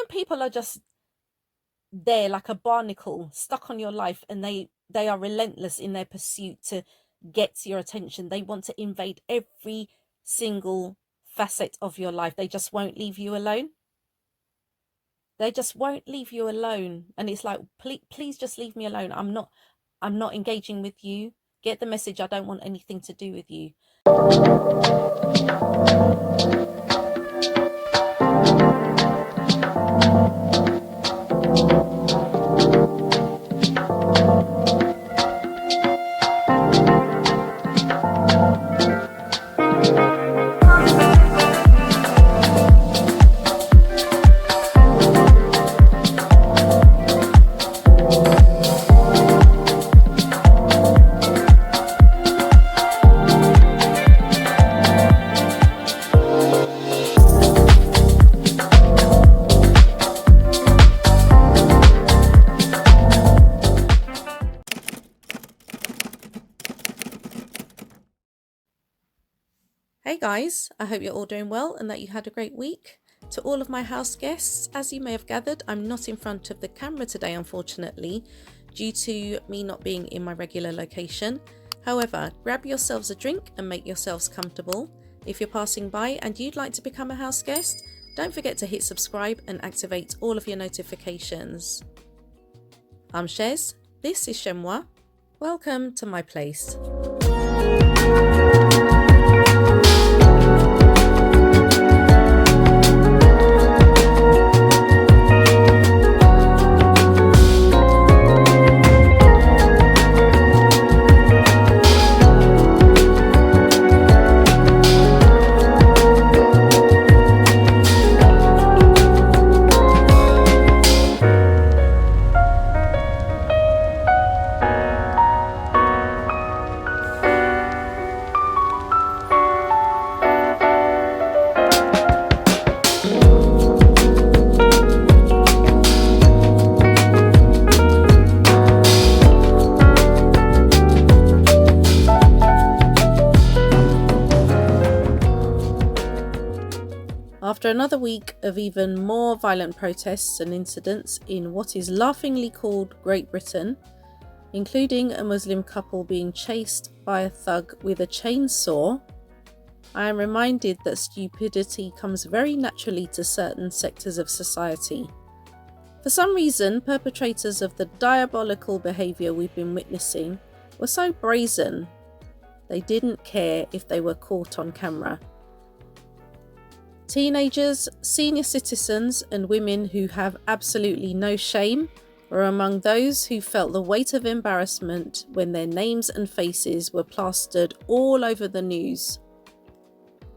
when people are just there like a barnacle stuck on your life, and they are relentless in their pursuit to get your attention. They want to invade every single facet of your life. They just won't leave you alone. They just won't leave you alone. And it's like, please just leave me alone. I'm not engaging with you. Get the message. I don't want anything to do with you. Hey guys, I hope you're all doing well and that you had a great week. To all of my house guests, as you may have gathered, I'm not in front of the camera today, unfortunately, due to me not being in my regular location. However, grab yourselves a drink and make yourselves comfortable. If you're passing by and you'd like to become a house guest, don't forget to hit subscribe and activate all of your notifications. I'm Chez, this is Chez M0i. Welcome to my place. After another week of even more violent protests and incidents in what is laughingly called Great Britain, including a Muslim couple being chased by a thug with a chainsaw, I am reminded that stupidity comes very naturally to certain sectors of society. For some reason, perpetrators of the diabolical behaviour we've been witnessing were so brazen, they didn't care if they were caught on camera. Teenagers, senior citizens and women who have absolutely no shame were among those who felt the weight of embarrassment when their names and faces were plastered all over the news.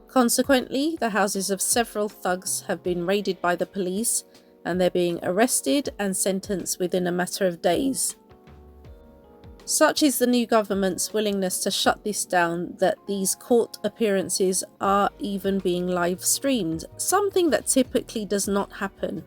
Consequently, the houses of several thugs have been raided by the police and they're being arrested and sentenced within a matter of days. Such is the new government's willingness to shut this down that these court appearances are even being live streamed, something that typically does not happen.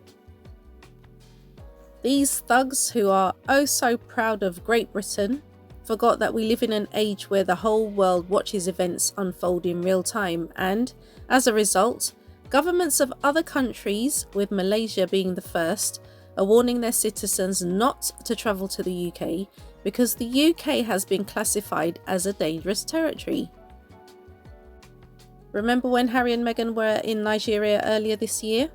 These thugs, who are oh so proud of Great Britain, forgot that we live in an age where the whole world watches events unfold in real time, and, as a result, governments of other countries, with Malaysia being the first, are warning their citizens not to travel to the UK because the UK has been classified as a dangerous territory. Remember when Harry and Meghan were in Nigeria earlier this year?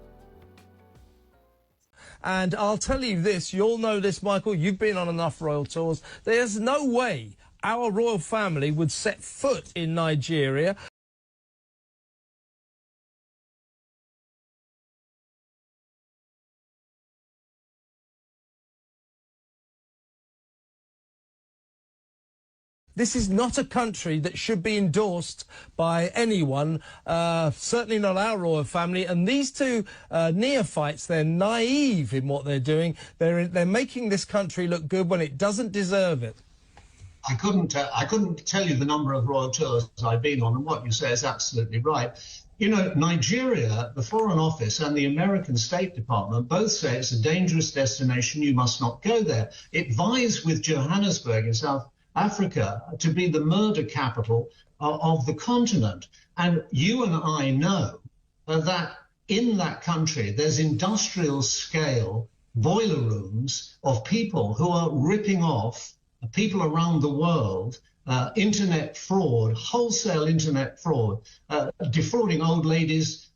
And I'll tell you this, you'll know this, Michael, you've been on enough royal tours. There's no way our royal family would set foot in Nigeria. This is not a country that should be endorsed by anyone, certainly not our royal family. And these two neophytes, they're naive in what they're doing. They're making this country look good when it doesn't deserve it. I couldn't tell you the number of royal tours I've been on, and what you say is absolutely right. You know, Nigeria, the Foreign Office and the American State Department both say it's a dangerous destination. You must not go there. It vies with Johannesburg in South Africa to be the murder capital of the continent. And you and I know that in that country, there's industrial scale boiler rooms of people who are ripping off people around the world, internet fraud, wholesale internet fraud, defrauding old ladies,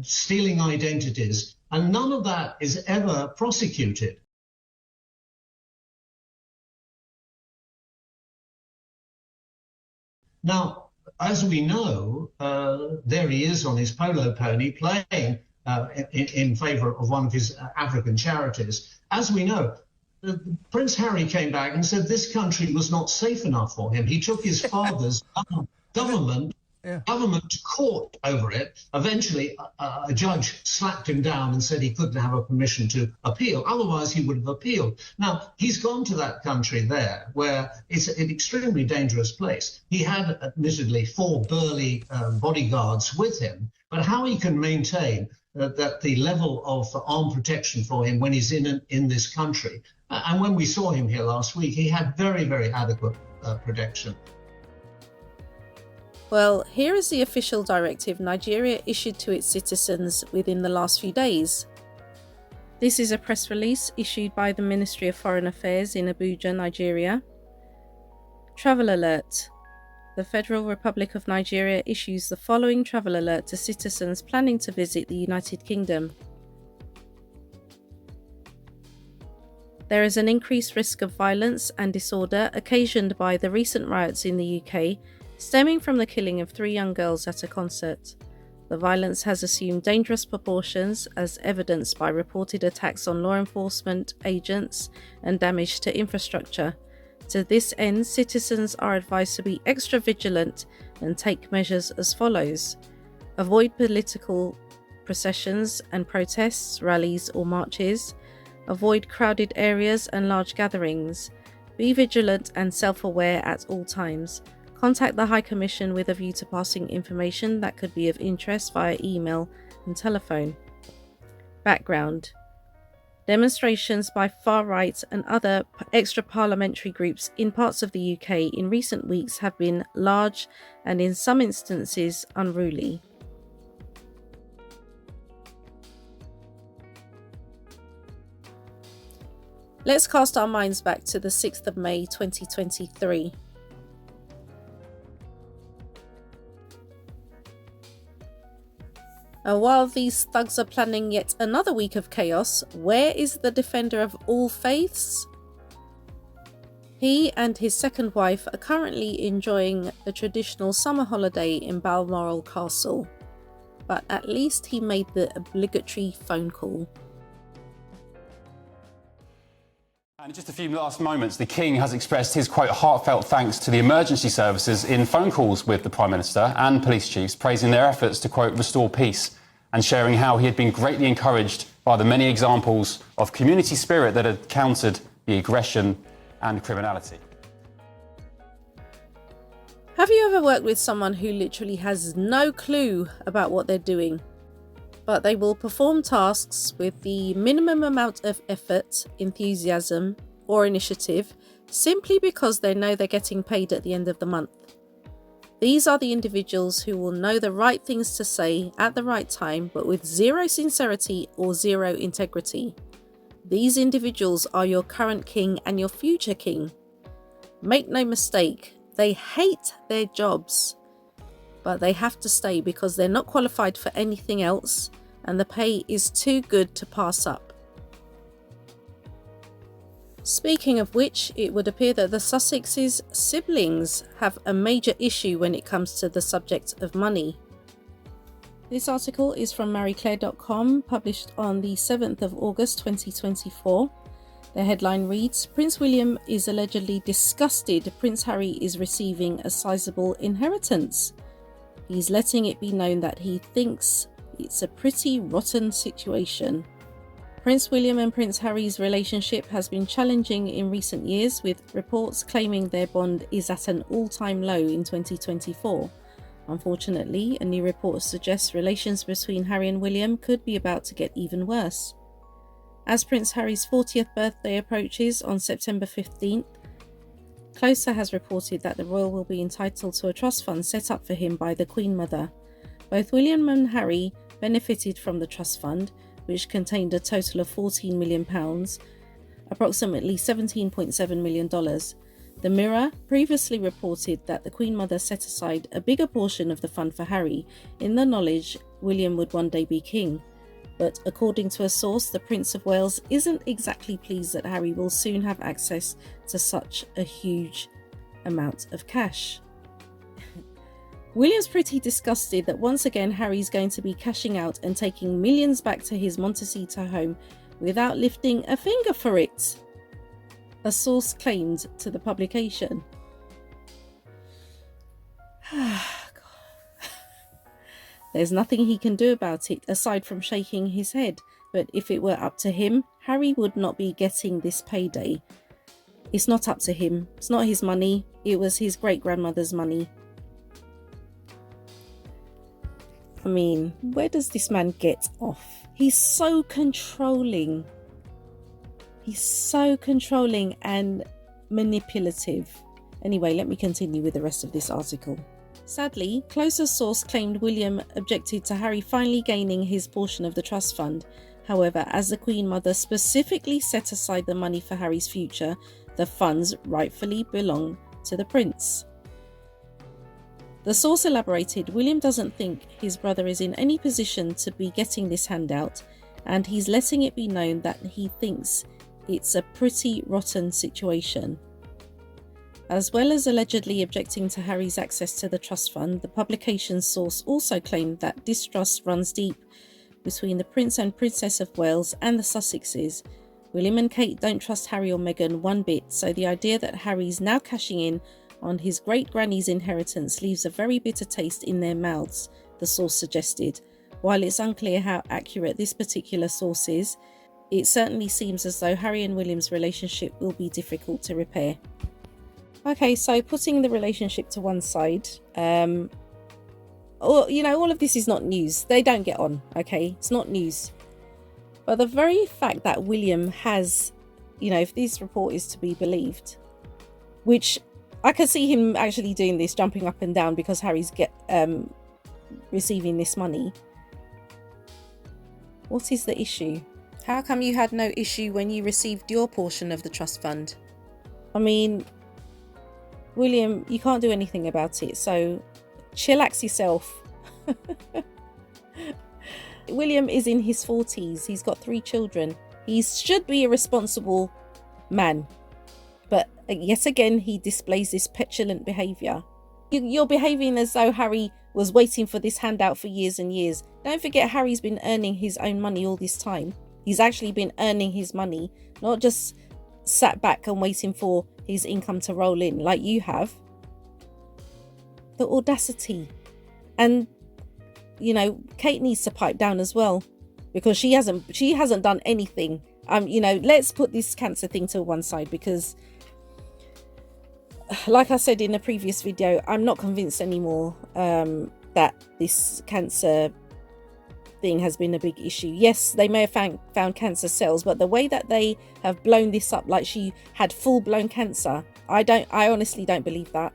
stealing identities, and none of that is ever prosecuted. Now, as we know, there he is on his polo pony playing in favour of one of his African charities. As we know, Prince Harry came back and said this country was not safe enough for him. He took his father's government to court over it. Eventually, a judge slapped him down and said he couldn't have a permission to appeal. Otherwise, he would have appealed. Now, he's gone to that country there where it's an extremely dangerous place. He had, admittedly, 4 burly bodyguards with him, but how he can maintain that the level of armed protection for him when he's in this country, and when we saw him here last week, he had very, very adequate protection. Well, here is the official directive Nigeria issued to its citizens within the last few days. This is a press release issued by the Ministry of Foreign Affairs in Abuja, Nigeria. Travel alert. The Federal Republic of Nigeria issues the following travel alert to citizens planning to visit the United Kingdom. There is an increased risk of violence and disorder occasioned by the recent riots in the UK, stemming from the killing of 3 young girls at a concert. The violence has assumed dangerous proportions, as evidenced by reported attacks on law enforcement agents and damage to infrastructure. To this end, citizens are advised to be extra vigilant and take measures as follows. Avoid political processions and protests, rallies or marches. Avoid crowded areas and large gatherings. Be vigilant and self-aware at all times. Contact the High Commission with a view to passing information that could be of interest via email and telephone. Background. Demonstrations by far-right and other extra-parliamentary groups in parts of the UK in recent weeks have been large and in some instances unruly. Let's cast our minds back to the 6th of May 2023. And while these thugs are planning yet another week of chaos, where is the defender of all faiths? He and his second wife are currently enjoying a traditional summer holiday in Balmoral Castle, but at least he made the obligatory phone call. And in just a few last moments, the King has expressed his, quote, heartfelt thanks to the emergency services in phone calls with the Prime Minister and police chiefs, praising their efforts to, quote, restore peace, and sharing how he had been greatly encouraged by the many examples of community spirit that had countered the aggression and criminality. Have you ever worked with someone who literally has no clue about what they're doing, but they will perform tasks with the minimum amount of effort, enthusiasm, or initiative simply because they know they're getting paid at the end of the month? These are the individuals who will know the right things to say at the right time, but with zero sincerity or zero integrity. These individuals are your current king and your future king. Make no mistake, they hate their jobs, but they have to stay because they're not qualified for anything else and the pay is too good to pass up. Speaking of which, it would appear that the Sussex's siblings have a major issue when it comes to the subject of money. This article is from marieclaire.com, published on the 7th of August 2024. The headline reads, Prince William is allegedly disgusted Prince Harry is receiving a sizable inheritance. He's letting it be known that he thinks it's a pretty rotten situation. Prince William and Prince Harry's relationship has been challenging in recent years, with reports claiming their bond is at an all-time low in 2024. Unfortunately, a new report suggests relations between Harry and William could be about to get even worse. As Prince Harry's 40th birthday approaches on September 15th, Closer has reported that the royal will be entitled to a trust fund set up for him by the Queen Mother. Both William and Harry benefited from the trust fund, which contained a total of £14 million, approximately $17.7 million. The Mirror previously reported that the Queen Mother set aside a bigger portion of the fund for Harry in the knowledge William would one day be king. But according to a source, the Prince of Wales isn't exactly pleased that Harry will soon have access to such a huge amount of cash. William's pretty disgusted that once again Harry's going to be cashing out and taking millions back to his Montecito home without lifting a finger for it, a source claimed to the publication. There's nothing he can do about it aside from shaking his head, but if it were up to him, Harry would not be getting this payday. It's not up to him. It's not his money. It was his great-grandmother's money. I mean, where does this man get off? He's so controlling. He's so controlling and manipulative. Anyway, let me continue with the rest of this article. Sadly, closer source claimed William objected to Harry finally gaining his portion of the trust fund. However, as the Queen Mother specifically set aside the money for Harry's future, the funds rightfully belong to the Prince. The source elaborated, William doesn't think his brother is in any position to be getting this handout, and he's letting it be known that he thinks it's a pretty rotten situation. As well as allegedly objecting to Harry's access to the trust fund, the publication's source also claimed that distrust runs deep between the Prince and Princess of Wales and the Sussexes. William and Kate don't trust Harry or Meghan one bit, so the idea that Harry's now cashing in on his great-granny's inheritance leaves a very bitter taste in their mouths, the source suggested. While it's unclear how accurate this particular source is, it certainly seems as though Harry and William's relationship will be difficult to repair. Okay, so putting the relationship to one side, all of this is not news. They don't get on, okay? It's not news. But the very fact that William has, if this report is to be believed, which I could see him actually doing this, jumping up and down because Harry's receiving this money. What is the issue? How come you had no issue when you received your portion of the trust fund? I mean, William, you can't do anything about it, so chillax yourself. William is in his 40s. He's got 3 children. He should be a responsible man. But yet again, he displays this petulant behaviour. You're behaving as though Harry was waiting for this handout for years and years. Don't forget, Harry's been earning his own money all this time. He's actually been earning his money, not just sat back and waiting for his income to roll in like you have. The audacity. And Kate needs to pipe down as well, because she hasn't done anything. Let's put this cancer thing to one side, because like I said in a previous video, I'm not convinced anymore that this cancer thing has been a big issue. Yes, they may have found cancer cells, but the way that they have blown this up like she had full-blown cancer, I honestly don't believe that.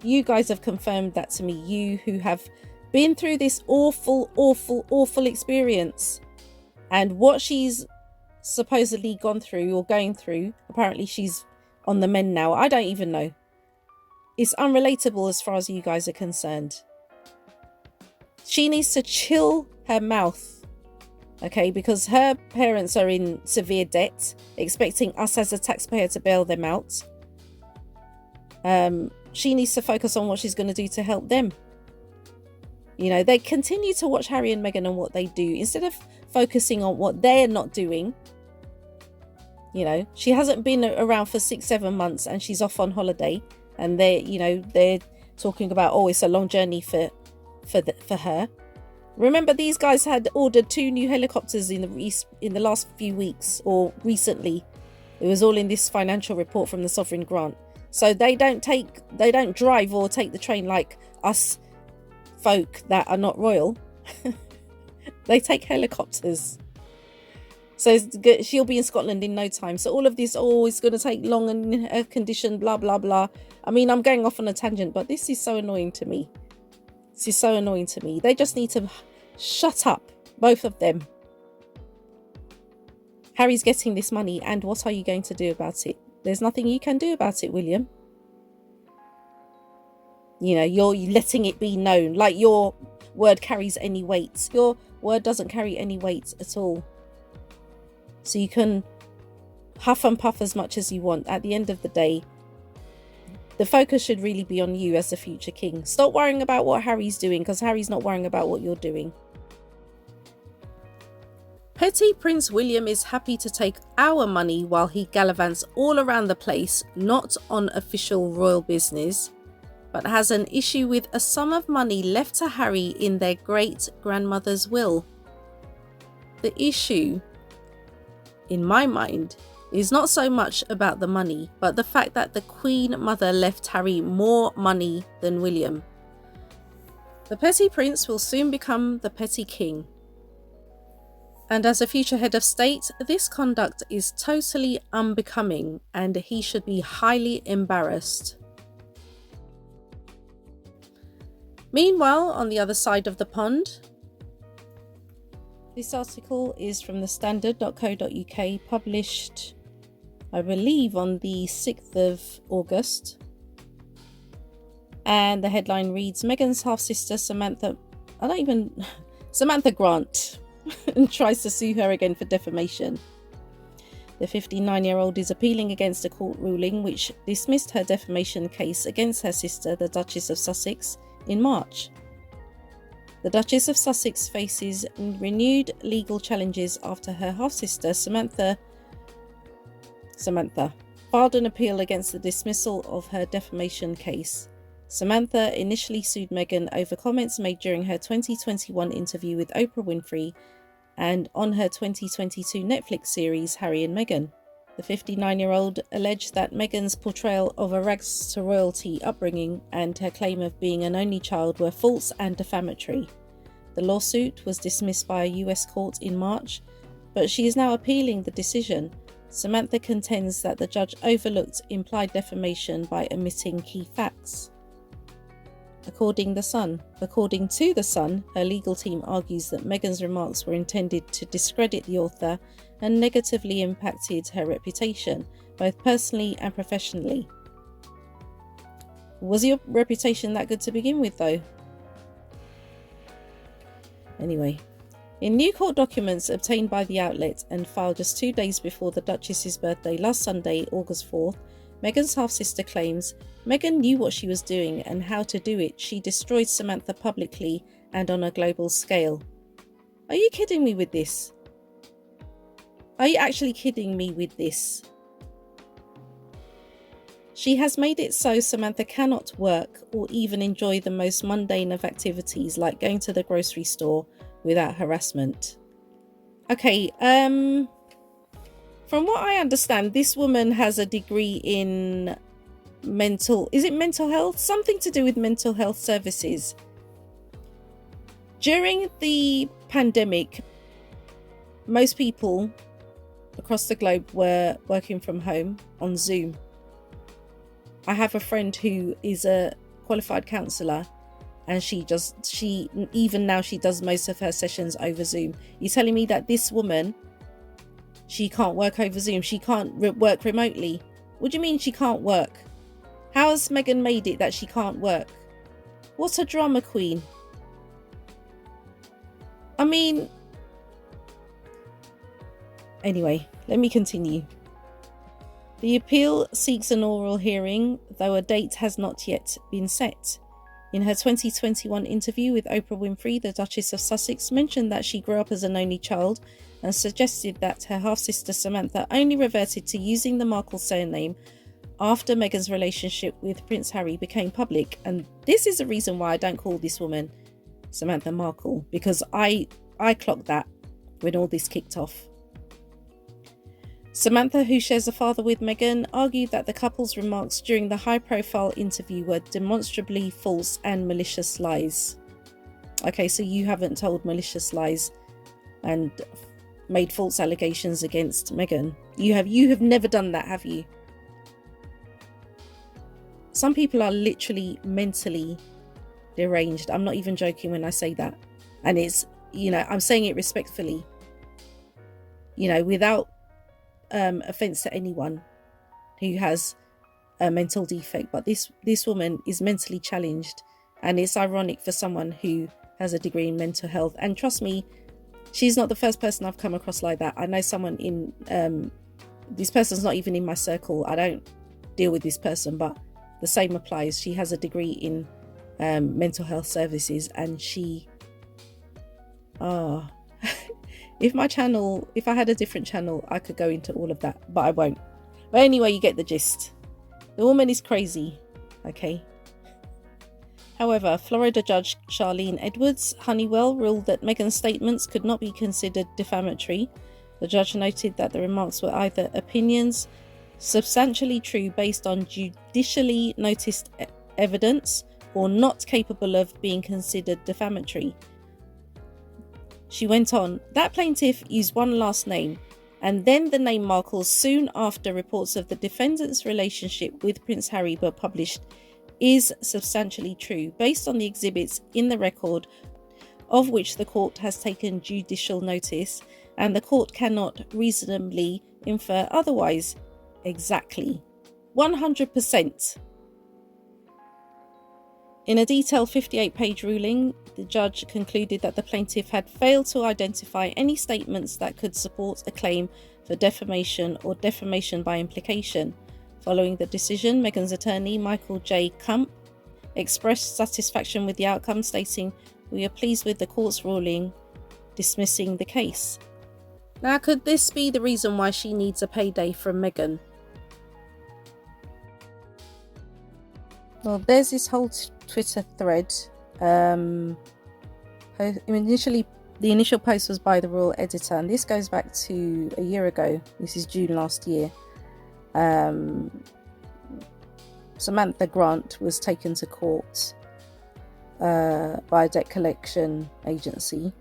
You guys have confirmed that to me, you who have been through this awful experience, and what she's supposedly gone through or going through. Apparently she's on the mend now. I don't even know. It's unrelatable as far as you guys are concerned. She needs to chill her mouth, okay, because her parents are in severe debt, expecting us as a taxpayer to bail them out. She needs to focus on what she's going to do to help them. They continue to watch Harry and Meghan and what they do instead of focusing on what they're not doing. She hasn't been around for 6-7 months and she's off on holiday, and they're talking about, oh, it's a long journey for her. Remember, these guys had ordered 2 new helicopters in the last few weeks, or recently. It was all in this financial report from the Sovereign Grant. So they don't drive or take the train like us folk that are not royal. They take helicopters. So she'll be in Scotland in no time. So all of this, it's going to take long and air conditioned, blah blah blah. I mean, I'm going off on a tangent, but this is so annoying to me. They just need to Shut up, both of them. Harry's getting this money, and what are you going to do about it? There's nothing you can do about it, William. You know, you're letting it be known, like your word carries any weight. Your word doesn't carry any weight at all. So you can huff and puff as much as you want. At the end of the day, the focus should really be on you as the future king. Stop worrying about what Harry's doing, because Harry's not worrying about what you're doing. Petty Prince William is happy to take our money while he gallivants all around the place, not on official royal business, but has an issue with a sum of money left to Harry in their great-grandmother's will. The issue, in my mind, is not so much about the money, but the fact that the Queen Mother left Harry more money than William. The petty prince will soon become the petty king. And as a future head of state, this conduct is totally unbecoming, and he should be highly embarrassed. Meanwhile, on the other side of the pond, this article is from the standard.co.uk, published, I believe, on the 6th of August. And the headline reads, Meghan's half-sister Samantha Grant and tries to sue her again for defamation. The 59-year-old is appealing against a court ruling which dismissed her defamation case against her sister, the Duchess of Sussex, in March. The Duchess of Sussex faces renewed legal challenges after her half-sister Samantha filed an appeal against the dismissal of her defamation case. Samantha initially sued Meghan over comments made during her 2021 interview with Oprah Winfrey and on her 2022 Netflix series Harry and Meghan. The 59-year-old alleged that Meghan's portrayal of a rags-to-royalty upbringing and her claim of being an only child were false and defamatory. The lawsuit was dismissed by a US court in March, but she is now appealing the decision. Samantha contends that the judge overlooked implied defamation by omitting key facts. According to The Sun, her legal team argues that Meghan's remarks were intended to discredit the author and negatively impacted her reputation, both personally and professionally. Was your reputation that good to begin with, though? Anyway, in new court documents obtained by the outlet and filed just 2 days before the Duchess's birthday last Sunday, August 4th, Meghan's half-sister claims Meghan knew what she was doing and how to do it. She destroyed Samantha publicly and on a global scale. Are you kidding me with this? Are you actually kidding me with this? She has made it so Samantha cannot work or even enjoy the most mundane of activities like going to the grocery store without harassment. Okay, from what I understand, this woman has a degree in mental health? Something to do with mental health services. During the pandemic, most people across the globe were working from home on Zoom. I have a friend who is a qualified counsellor, and she does most of her sessions over Zoom. You're telling me that this woman, she can't work over Zoom? She can't work remotely? What do you mean she can't work? How has Meghan made it that she can't work? What a drama queen. I mean, anyway, let me continue. The appeal seeks an oral hearing, though a date has not yet been set. In her 2021 interview with Oprah Winfrey, the Duchess of Sussex mentioned that she grew up as an only child and suggested that her half-sister Samantha only reverted to using the Markle surname after Meghan's relationship with Prince Harry became public. And this is the reason why I don't call this woman Samantha Markle, because I clocked that when all this kicked off. Samantha, who shares a father with Meghan, argued that the couple's remarks during the high-profile interview were demonstrably false and malicious lies. Okay, so you haven't told malicious lies and made false allegations against Meghan. You have never done that, have you? Some people are literally mentally deranged. I'm not even joking when I say that. And it's I'm saying it respectfully, without offense to anyone who has a mental defect, but this woman is mentally challenged, and it's ironic for someone who has a degree in mental health. And trust me, she's not the first person I've come across like that. I know someone in this person's not even in my circle. I don't deal with this person, but the same applies. She has a degree in mental health services, and if I had a different channel, I could go into all of that, but I won't. But anyway, you get the gist. The woman is crazy, okay? However, Florida Judge Charlene Edwards Honeywell ruled that Meghan's statements could not be considered defamatory. The judge noted that the remarks were either opinions substantially true based on judicially noticed evidence or not capable of being considered defamatory. She went on, that plaintiff used one last name and then the name Markle soon after reports of the defendant's relationship with Prince Harry were published is substantially true based on the exhibits in the record of which the court has taken judicial notice, and the court cannot reasonably infer otherwise. Exactly. 100%. In a detailed 58-page ruling, the judge concluded that the plaintiff had failed to identify any statements that could support a claim for defamation or defamation by implication. Following the decision, Meghan's attorney, Michael J. Kump, expressed satisfaction with the outcome, stating, "We are pleased with the court's ruling dismissing the case." Now, could this be the reason why she needs a payday from Meghan? Well, there's this whole Twitter thread. Initially, the initial post was by the royal editor, and this goes back to a year ago. This is June last year. Samantha Grant was taken to court by a debt collection agency.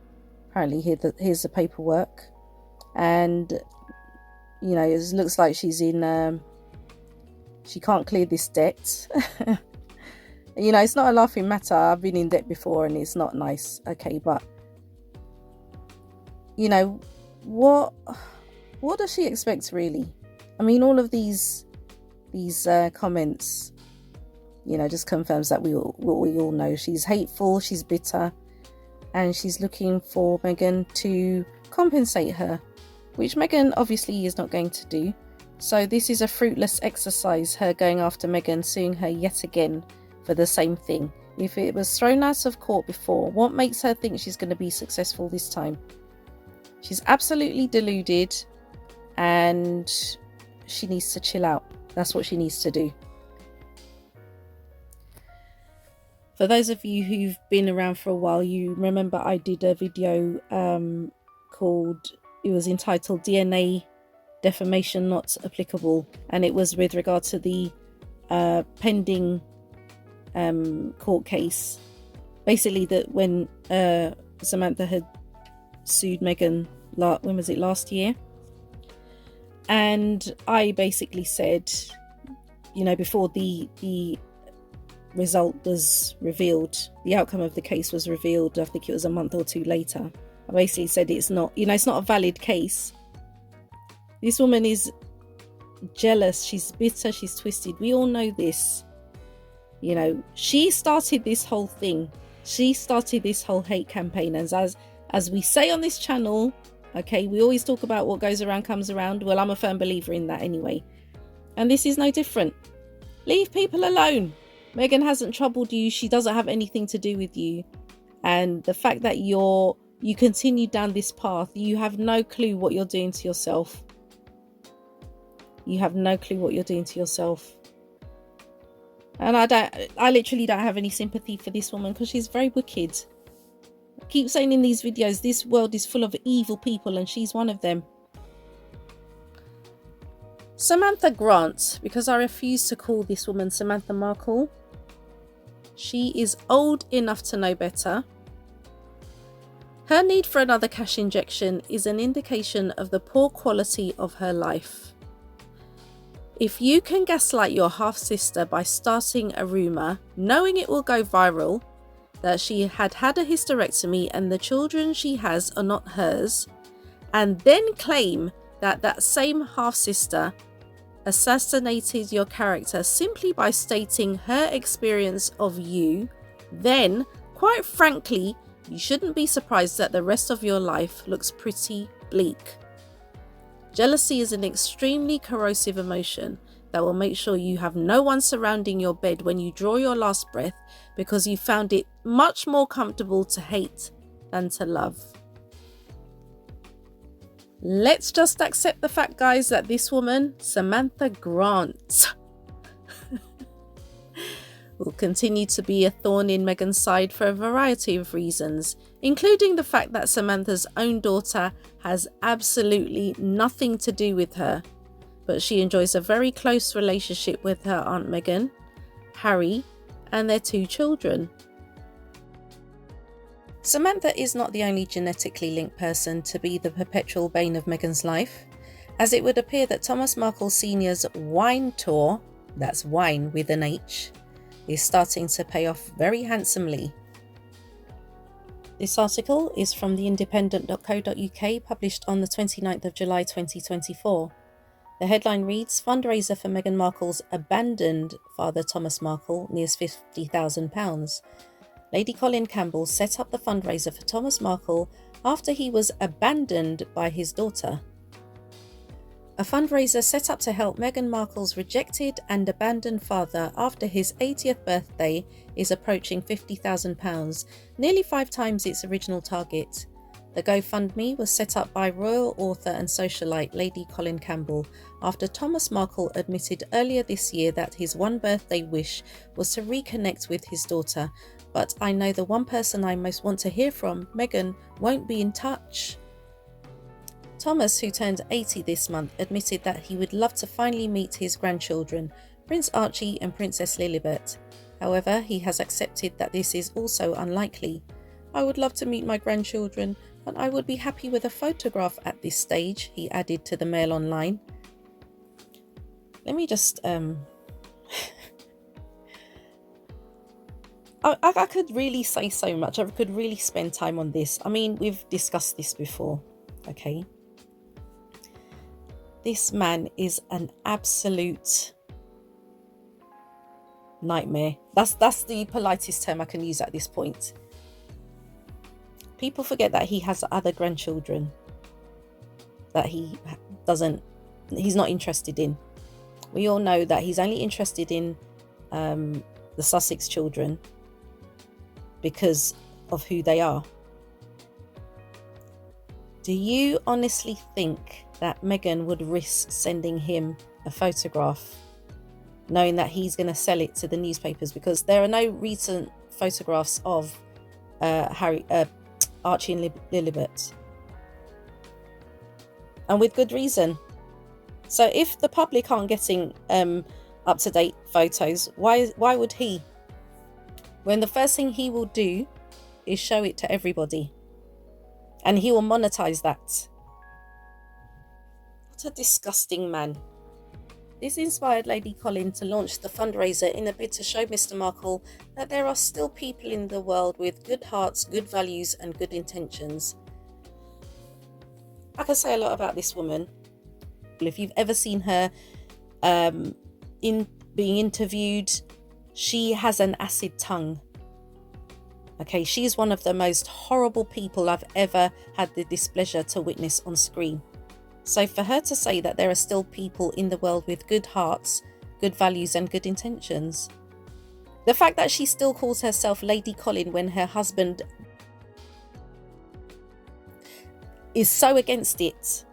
Apparently, here's the paperwork, and it looks like she's in. She can't clear this debt. It's not a laughing matter. I've been in debt before, and it's not nice. Okay, but what does she expect, really? I mean, all of these comments, just confirms that we all know. She's hateful, she's bitter, and she's looking for Meghan to compensate her, which Meghan obviously is not going to do. So this is a fruitless exercise, her going after Meghan, suing her yet again for the same thing. If it was thrown out of court before, what makes her think she's going to be successful this time? She's absolutely deluded, and she needs to chill out. That's what she needs to do. For those of you who've been around for a while, you remember I did a video it was entitled DNA Defamation Not Applicable, and it was with regard to the pending court case. Basically, that when Samantha had sued Meghan, when was it, last year? And I basically said, before the result was revealed, the outcome of the case was revealed, I think it was a month or two later, I basically said it's not a valid case. This woman is jealous, she's bitter, she's twisted. We all know this. She started this whole thing. She started this whole hate campaign. And as we say on this channel, okay, we always talk about what goes around comes around. Well, I'm a firm believer in that anyway. And this is no different. Leave people alone. Meghan hasn't troubled you. She doesn't have anything to do with you. And the fact that you continue down this path, you have no clue what you're doing to yourself. You have no clue what you're doing to yourself. And I literally don't have any sympathy for this woman, because she's very wicked. I keep saying in these videos, this world is full of evil people, and she's one of them. Samantha Grant, because I refuse to call this woman Samantha Markle. She is old enough to know better. Her need for another cash injection is an indication of the poor quality of her life. If you can gaslight your half-sister by starting a rumour, knowing it will go viral, that she had had a hysterectomy and the children she has are not hers, and then claim that that same half-sister assassinated your character simply by stating her experience of you, then, quite frankly, you shouldn't be surprised that the rest of your life looks pretty bleak. Jealousy is an extremely corrosive emotion that will make sure you have no one surrounding your bed when you draw your last breath, because you found it much more comfortable to hate than to love. Let's just accept the fact, guys, that this woman, Samantha Grant, will continue to be a thorn in Meghan's side for a variety of reasons, including the fact that Samantha's own daughter has absolutely nothing to do with her, but she enjoys a very close relationship with her Aunt Meghan, Harry, and their 2 children. Samantha is not the only genetically linked person to be the perpetual bane of Meghan's life, as it would appear that Thomas Markle Sr.'s wine tour, that's wine with an H, is starting to pay off very handsomely. This article is from theindependent.co.uk, published on the 29th of July 2024. The headline reads, "Fundraiser for Meghan Markle's abandoned father Thomas Markle nears £50,000. Lady Colin Campbell set up the fundraiser for Thomas Markle after he was abandoned by his daughter." A fundraiser set up to help Meghan Markle's rejected and abandoned father after his 80th birthday is approaching £50,000, nearly 5 times its original target. The GoFundMe was set up by royal author and socialite Lady Colin Campbell after Thomas Markle admitted earlier this year that his one birthday wish was to reconnect with his daughter. "But I know the one person I most want to hear from, Meghan, won't be in touch." Thomas, who turned 80 this month, admitted that he would love to finally meet his grandchildren, Prince Archie and Princess Lilibet. However, he has accepted that this is also unlikely. "I would love to meet my grandchildren, but I would be happy with a photograph at this stage," he added to the Mail Online. Let me just I could really say so much. I could really spend time on this. I mean, we've discussed this before, okay? This man is an absolute nightmare. That's the politest term I can use at this point. People forget that he has other grandchildren that he's not interested in. We all know that he's only interested in the Sussex children because of who they are. Do you honestly think that Meghan would risk sending him a photograph knowing that he's going to sell it to the newspapers? Because there are no recent photographs of Archie and Lilibet, and with good reason. So if the public aren't getting up-to-date photos, why would he? When the first thing he will do is show it to everybody, and he will monetize that. What a disgusting man. This inspired Lady Colin to launch the fundraiser in a bid to show Mr. Markle that there are still people in the world with good hearts, good values and good intentions. I can say a lot about this woman. If you've ever seen her in being interviewed, she has an acid tongue. Okay, she's one of the most horrible people I've ever had the displeasure to witness on screen. So for her to say that there are still people in the world with good hearts, good values and good intentions. The fact that she still calls herself Lady Colin when her husband is so against it.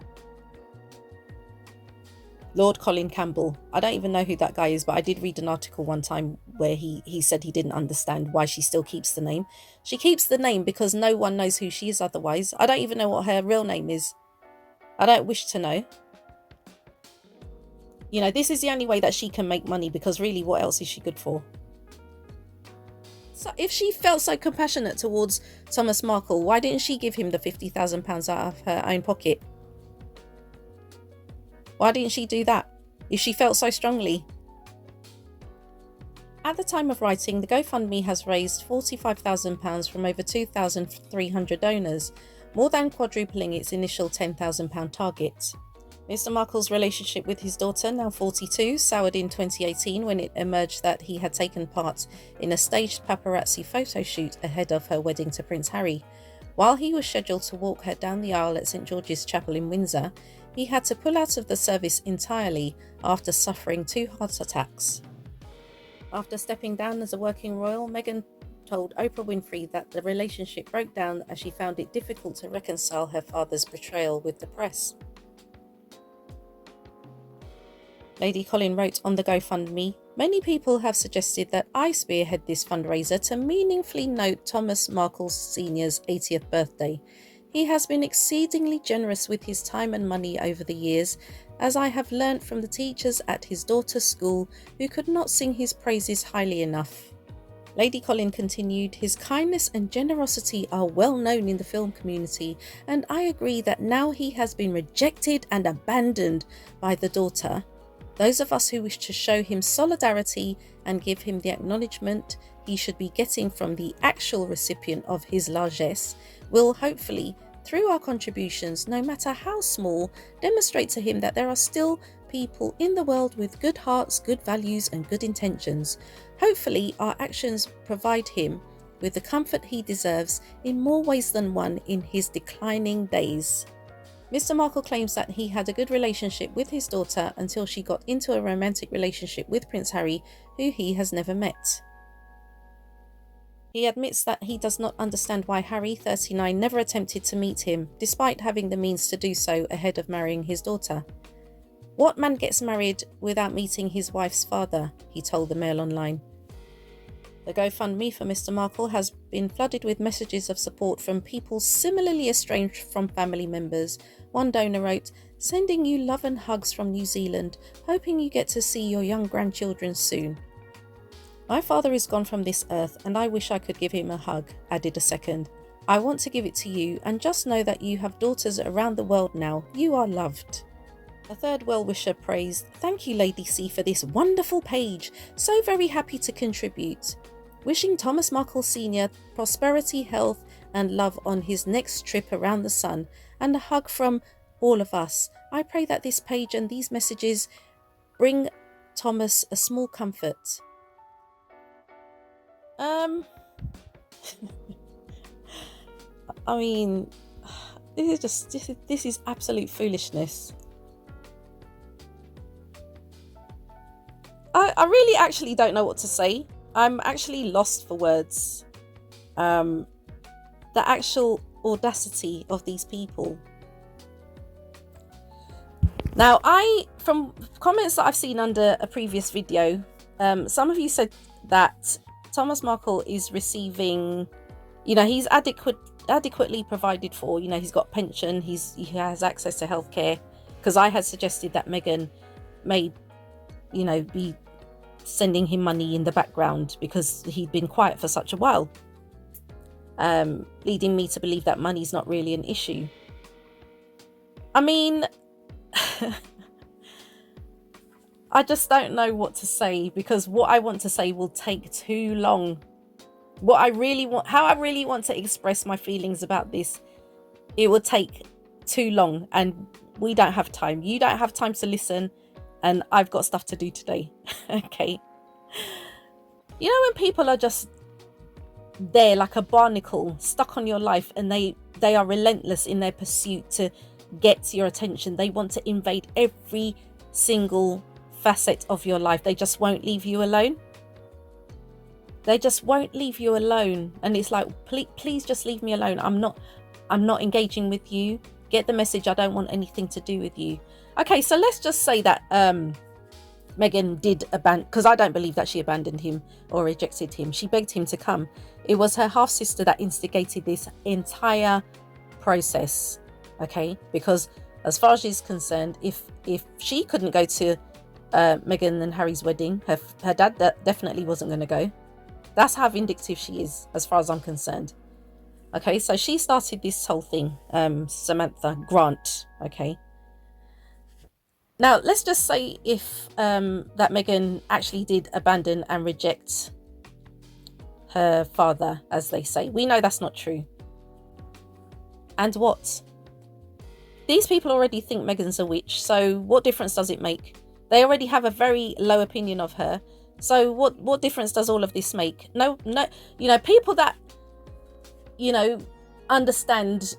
Lord Colin Campbell. I don't even know who that guy is, but I did read an article one time where he said he didn't understand why she still keeps the name. She keeps the name because no one knows who she is otherwise. I don't even know what her real name is. I don't wish to know. You know, this is the only way that she can make money, because really, what else is she good for? So if she felt so compassionate towards Thomas Markle, why didn't she give him the £50,000 out of her own pocket? Why didn't she do that if she felt so strongly? At the time of writing, the GoFundMe has raised £45,000 from over 2,300 donors, more than quadrupling its initial £10,000 target. Mr. Markle's relationship with his daughter, now 42, soured in 2018 when it emerged that he had taken part in a staged paparazzi photo shoot ahead of her wedding to Prince Harry. While he was scheduled to walk her down the aisle at St George's Chapel in Windsor, he had to pull out of the service entirely after suffering 2 heart attacks. After stepping down as a working royal, Meghan told Oprah Winfrey that the relationship broke down as she found it difficult to reconcile her father's betrayal with the press. Lady Colin wrote on the GoFundMe, "Many people have suggested that I spearhead this fundraiser to meaningfully note Thomas Markle Sr.'s 80th birthday. He has been exceedingly generous with his time and money over the years, as I have learnt from the teachers at his daughter's school who could not sing his praises highly enough." Lady Colin continued, "His kindness and generosity are well known in the film community, and I agree that now he has been rejected and abandoned by the daughter, those of us who wish to show him solidarity and give him the acknowledgement he should be getting from the actual recipient of his largesse will hopefully, through our contributions, no matter how small, demonstrate to him that there are still people in the world with good hearts, good values and good intentions. Hopefully our actions provide him with the comfort he deserves in more ways than one in his declining days." Mr. Markle claims that he had a good relationship with his daughter until she got into a romantic relationship with Prince Harry, who he has never met. He admits that he does not understand why Harry, 39, never attempted to meet him, despite having the means to do so ahead of marrying his daughter. "What man gets married without meeting his wife's father?" he told the Mail Online. The GoFundMe for Mr. Markle has been flooded with messages of support from people similarly estranged from family members. One donor wrote, "Sending you love and hugs from New Zealand, hoping you get to see your young grandchildren soon. My father is gone from this earth and I wish I could give him a hug," added a second. "I want to give it to you and just know that you have daughters around the world now. You are loved." A third well-wisher praised, "Thank you, Lady C, for this wonderful page. So very happy to contribute. Wishing Thomas Markle Sr. prosperity, health and love on his next trip around the sun, and a hug from all of us. I pray that this page and these messages bring Thomas a small comfort." I mean, this is absolute foolishness. I really actually don't know what to say. I'm actually lost for words. The actual audacity of these people. Now, from comments that I've seen under a previous video, some of you said that Thomas Markle is receiving, he's adequately provided for. He's got pension, he has access to healthcare. Because I had suggested that Meghan may, be sending him money in the background because he'd been quiet for such a while, leading me to believe that money's not really an issue. I mean, I just don't know what to say, because what I want to say will take too long. How I really want to express my feelings about this, it will take too long, and we don't have time. You don't have time to listen, and I've got stuff to do today. Okay. When people are just there like a barnacle stuck on your life, and they are relentless in their pursuit to get your attention. They want to invade every single facet of your life. They just won't leave you alone. And it's like, please just leave me alone. I'm not engaging with you. Get the message. I don't want anything to do with you. Okay, so let's just say that Meghan did abandon, because I don't believe that she abandoned him or rejected him. She begged him to come. It was her half sister that instigated this entire process. Okay, because as far as she's concerned, if she couldn't go to Meghan and Harry's wedding, her dad definitely wasn't going to go. That's how vindictive she is, as far as I'm concerned. Okay, so she started this whole thing, Samantha Grant. Okay, Now, let's just say if that Meghan actually did abandon and reject her father, as they say. We know that's not true. And what? These people already think Meghan's a witch, so what difference does it make? They already have a very low opinion of her. So what difference does all of this make? No, people that, understand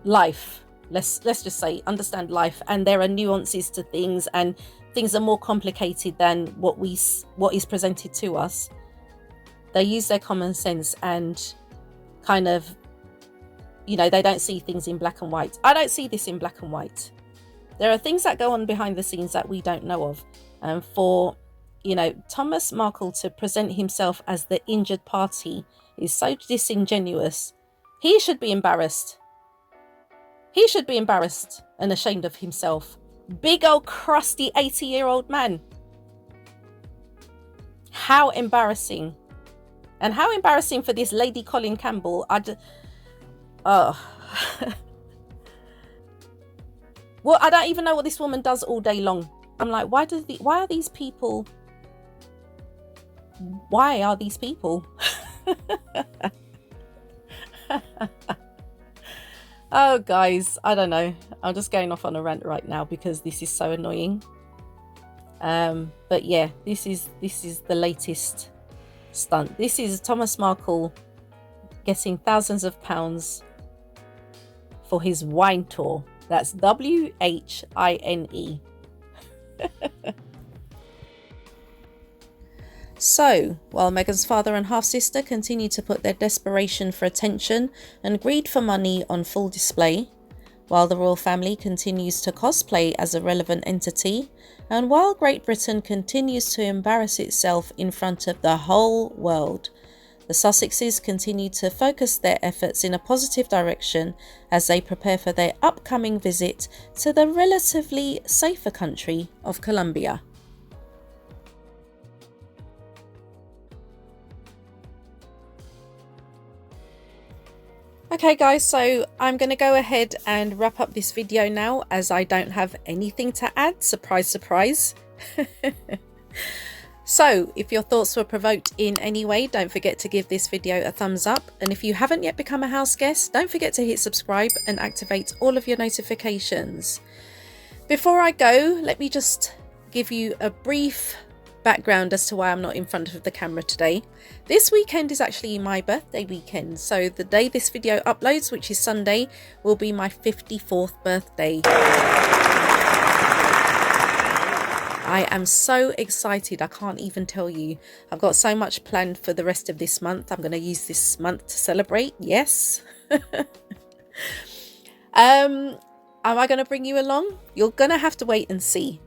life, let's just say understand life, and there are nuances to things, and things are more complicated than what is presented to us. They use their common sense and kind of, they don't see things in black and white. I don't see this in black and white. There are things that go on behind the scenes that we don't know of. And for, Thomas Markle to present himself as the injured party is so disingenuous. He should be embarrassed. He should be embarrassed and ashamed of himself. Big old crusty 80-year-old man. How embarrassing. And how embarrassing for this lady Colin Campbell. Well, I don't even know what this woman does all day long. I'm like, why are these people? Why are these people? Oh, guys, I don't know. I'm just going off on a rant right now because this is so annoying. But yeah, this is the latest stunt. This is Thomas Markle getting thousands of pounds for his wine tour. That's WHINE. So, while Meghan's father and half-sister continue to put their desperation for attention and greed for money on full display, while the royal family continues to cosplay as a relevant entity, and while Great Britain continues to embarrass itself in front of the whole world, the Sussexes continue to focus their efforts in a positive direction as they prepare for their upcoming visit to the relatively safer country of Colombia. Okay guys, so I'm going to go ahead and wrap up this video now as I don't have anything to add. Surprise, surprise. So if your thoughts were provoked in any way, don't forget to give this video a thumbs up. And if you haven't yet become a house guest, don't forget to hit subscribe and activate all of your notifications. Before I go, let me just give you a brief background as to why I'm not in front of the camera today. This weekend is actually my birthday weekend, so the day this video uploads, which is Sunday, will be my 54th birthday. I am so excited, I can't even tell you. I've got so much planned for the rest of this month. I'm going to use this month to celebrate, yes. Am I going to bring you along? You're going to have to wait and see.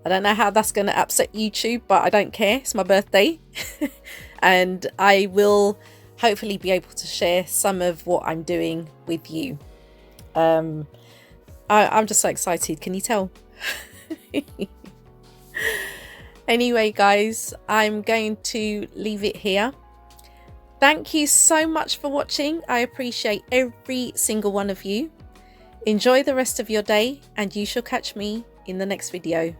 I don't know how that's going to upset YouTube, but I don't care. It's my birthday. And I will hopefully be able to share some of what I'm doing with you. I'm just so excited. Can you tell? Anyway, guys, I'm going to leave it here. Thank you so much for watching. I appreciate every single one of you. Enjoy the rest of your day, and you shall catch me in the next video.